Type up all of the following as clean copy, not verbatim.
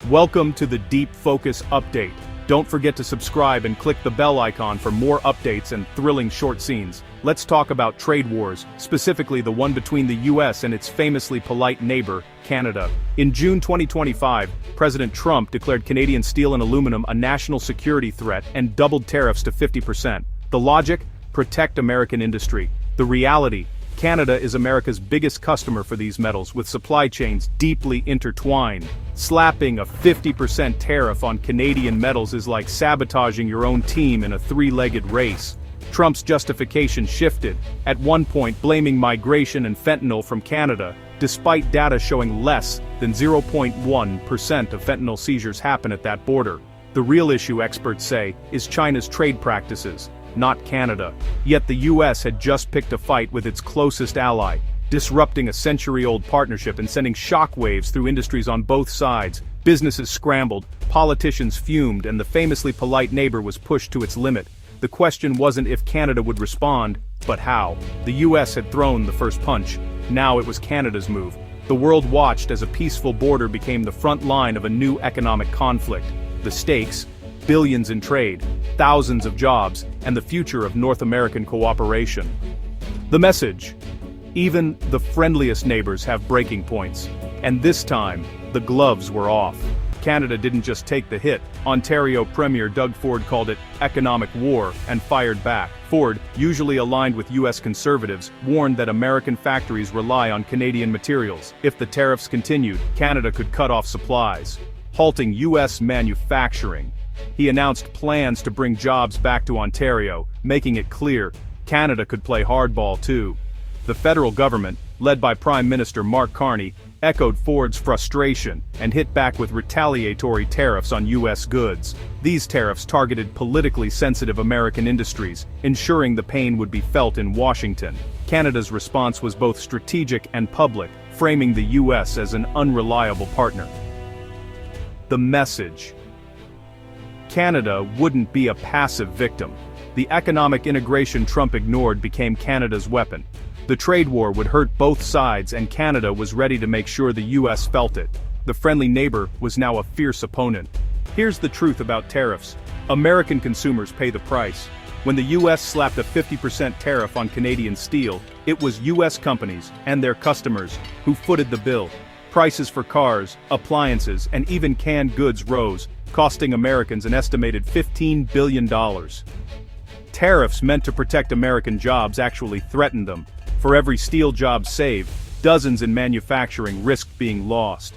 Welcome to the Deep Focus Update. Don't forget to subscribe and click the bell icon for more updates and thrilling short scenes. Let's talk about trade wars, specifically the one between the US and its famously polite neighbor, Canada. In June 2025, President Trump declared Canadian steel and aluminum a national security threat and doubled tariffs to 50%. The logic? Protect American industry. The reality? Canada is America's biggest customer for these metals, with supply chains deeply intertwined. Slapping a 50% tariff on Canadian metals is like sabotaging your own team in a three-legged race. Trump's justification shifted, at one point blaming migration and fentanyl from Canada, despite data showing less than 0.1% of fentanyl seizures happen at that border. The real issue, experts say, is China's trade practices, not Canada. Yet the US had just picked a fight with its closest ally, disrupting a century-old partnership and sending shockwaves through industries on both sides. Businesses scrambled, politicians fumed, and the famously polite neighbor was pushed to its limit. The question wasn't if Canada would respond, but how. The US had thrown the first punch. Now it was Canada's move. The world watched as a peaceful border became the front line of a new economic conflict. The stakes: billions in trade, thousands of jobs, and the future of North American cooperation. The message: even the friendliest neighbors have breaking points. And this time, the gloves were off. Canada didn't just take the hit. Ontario Premier Doug Ford called it economic war and fired back. Ford, usually aligned with US conservatives, warned that American factories rely on Canadian materials. If the tariffs continued, Canada could cut off supplies, halting US manufacturing. He announced plans to bring jobs back to Ontario, making it clear Canada could play hardball too. The federal government, led by Prime Minister Mark Carney, echoed Ford's frustration and hit back with retaliatory tariffs on US goods. These tariffs targeted politically sensitive American industries, ensuring the pain would be felt in Washington. Canada's response was both strategic and public, framing the US as an unreliable partner. The message: Canada wouldn't be a passive victim. The economic integration Trump ignored became Canada's weapon. The trade war would hurt both sides, and Canada was ready to make sure the US felt it. The friendly neighbor was now a fierce opponent. Here's the truth about tariffs: American consumers pay the price. When the US slapped a 50% tariff on Canadian steel, it was US companies and their customers who footed the bill. Prices for cars, appliances, and even canned goods rose, costing Americans an estimated $15 billion. Tariffs meant to protect American jobs actually threatened them. For every steel job saved, dozens in manufacturing risked being lost.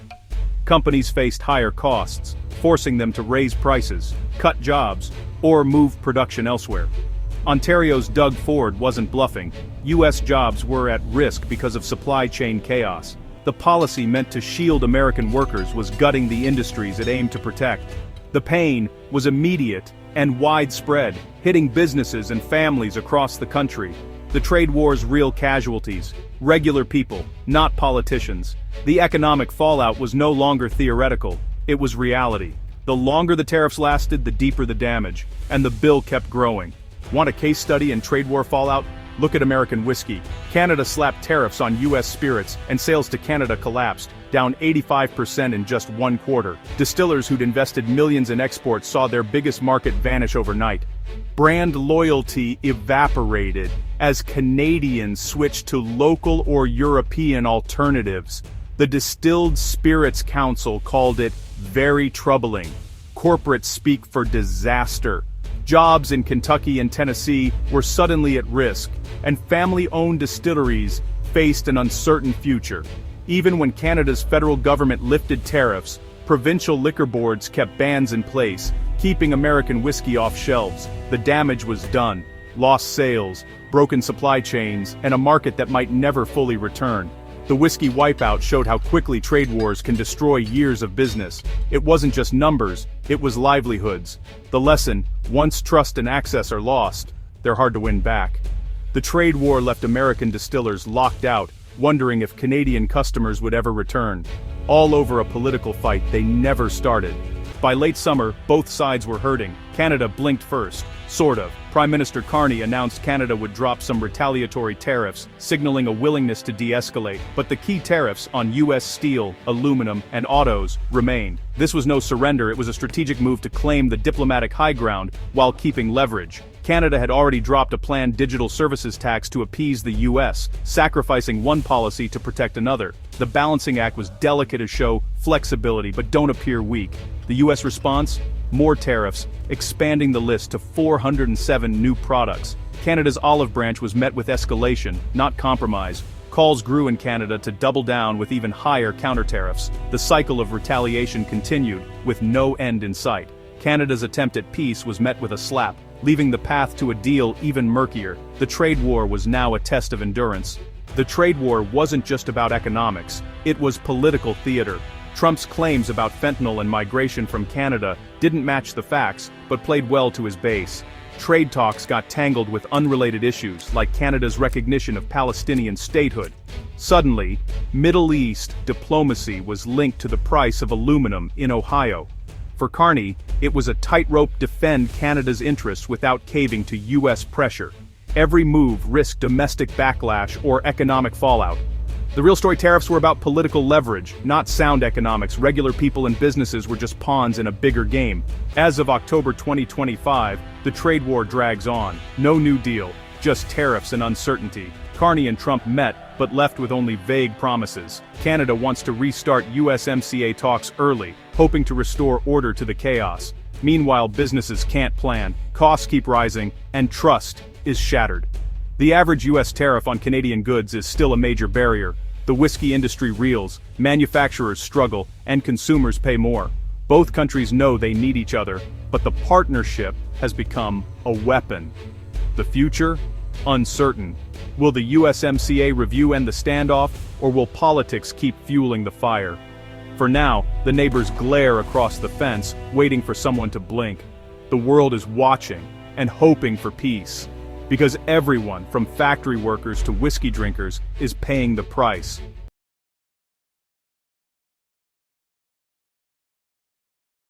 Companies faced higher costs, forcing them to raise prices, cut jobs, or move production elsewhere. Ontario's Doug Ford wasn't bluffing. US jobs were at risk because of supply chain chaos. The policy meant to shield American workers was gutting the industries it aimed to protect. The pain was immediate and widespread, hitting businesses and families across the country. The trade war's real casualties: regular people, not politicians. The economic fallout was no longer theoretical, it was reality. The longer the tariffs lasted, the deeper the damage, and the bill kept growing. Want a case study in trade war fallout? Look at American whiskey. Canada slapped tariffs on US spirits, and sales to Canada collapsed, down 85% in just one quarter. Distillers who'd invested millions in exports saw their biggest market vanish overnight. Brand loyalty evaporated as Canadians switched to local or European alternatives. The Distilled Spirits Council called it very troubling. Corporates speak for disaster. Jobs in Kentucky and Tennessee were suddenly at risk, and family-owned distilleries faced an uncertain future. Even when Canada's federal government lifted tariffs, provincial liquor boards kept bans in place, keeping American whiskey off shelves. The damage was done: lost sales, broken supply chains, and a market that might never fully return. The whiskey wipeout showed how quickly trade wars can destroy years of business. It wasn't just numbers, it was livelihoods. The lesson: once trust and access are lost, they're hard to win back. The trade war left American distillers locked out, wondering if Canadian customers would ever return. All over a political fight they never started. By late summer, both sides were hurting. Canada blinked first. Sort of. Prime Minister Carney announced Canada would drop some retaliatory tariffs, signaling a willingness to de-escalate. But the key tariffs on U.S. steel, aluminum, and autos remained. This was no surrender, it was a strategic move to claim the diplomatic high ground while keeping leverage. Canada had already dropped a planned digital services tax to appease the U.S., sacrificing one policy to protect another. The balancing act was delicate to show flexibility but don't appear weak. The U.S. response? More tariffs, expanding the list to 407 new products. Canada's olive branch was met with escalation, not compromise. Calls grew in Canada to double down with even higher counter-tariffs. The cycle of retaliation continued, with no end in sight. Canada's attempt at peace was met with a slap, leaving the path to a deal even murkier. The trade war was now a test of endurance. The trade war wasn't just about economics, it was political theater. Trump's claims about fentanyl and migration from Canada didn't match the facts, but played well to his base. Trade talks got tangled with unrelated issues, like Canada's recognition of Palestinian statehood. Suddenly, Middle East diplomacy was linked to the price of aluminum in Ohio. For Carney, it was a tightrope defend Canada's interests without caving to U.S. pressure. Every move risked domestic backlash or economic fallout. The real story: tariffs were about political leverage, not sound economics. Regular people and businesses were just pawns in a bigger game. As of October 2025, the trade war drags on. No new deal, just tariffs and uncertainty. Carney and Trump met, but left with only vague promises. Canada wants to restart USMCA talks early, hoping to restore order to the chaos. Meanwhile, businesses can't plan, costs keep rising, and trust is shattered. The average U.S. tariff on Canadian goods is still a major barrier. The whiskey industry reels, manufacturers struggle, and consumers pay more. Both countries know they need each other, but the partnership has become a weapon. The future? Uncertain. Will the USMCA review end the standoff, or will politics keep fueling the fire? For now, the neighbors glare across the fence, waiting for someone to blink. The world is watching and hoping for peace. Because everyone, from factory workers to whiskey drinkers, is paying the price.